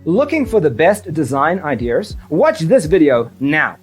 Looking for the best design ideas? Watch this video now.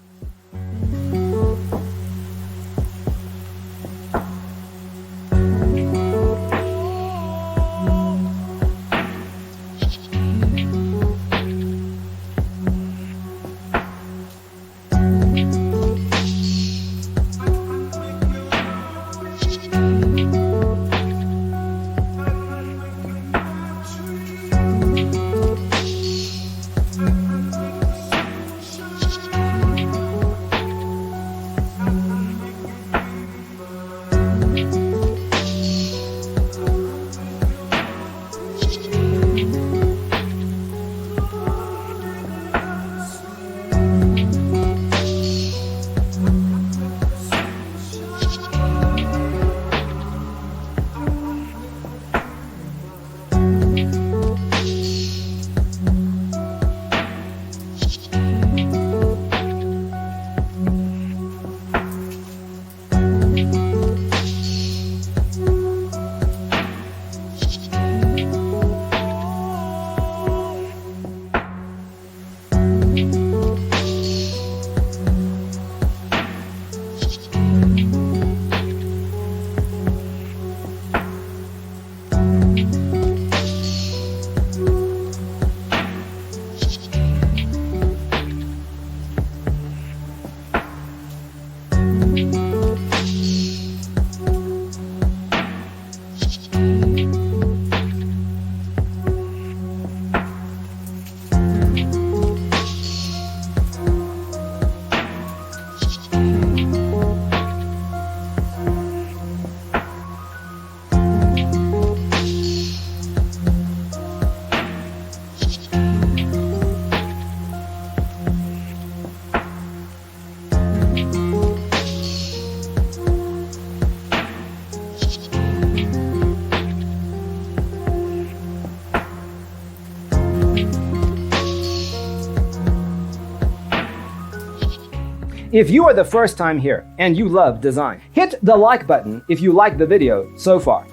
If you are the first time here and you love design, hit the like button if you like the video so far.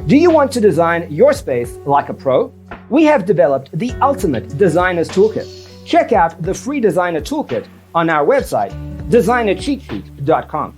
Do you want to design your space like a pro? We have developed the ultimate designer's toolkit. Check out the free designer toolkit on our website, designercheatsheet.com.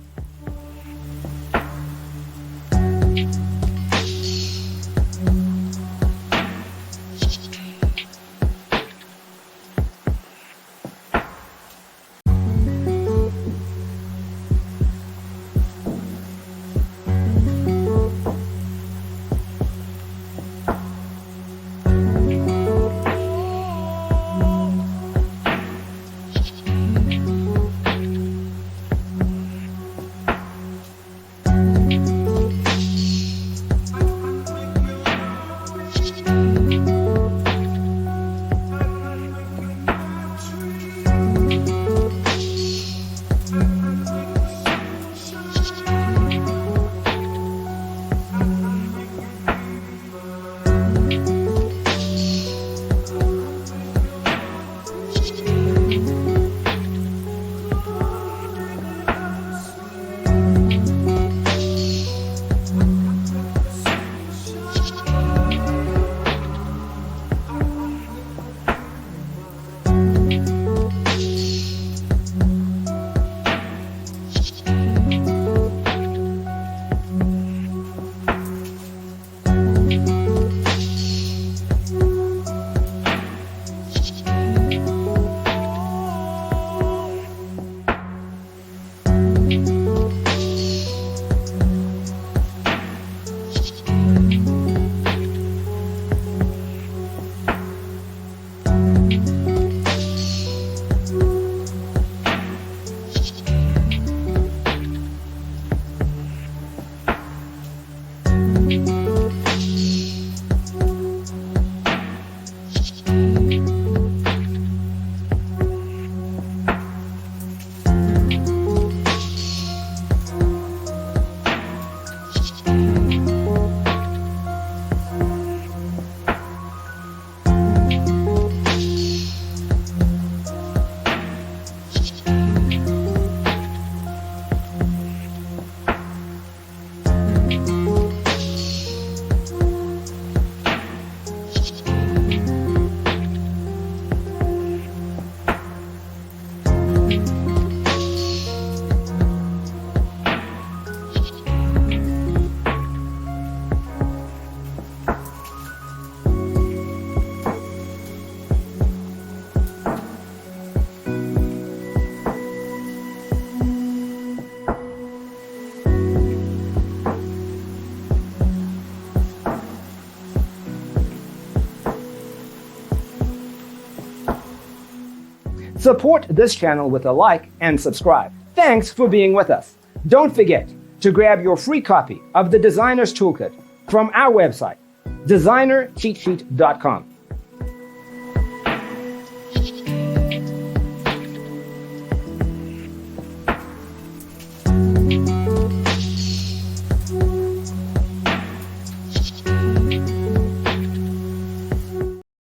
Support this channel with a like and subscribe. Thanks for being with us. Don't forget to grab your free copy of the Designer's Toolkit from our website, designercheatsheet.com.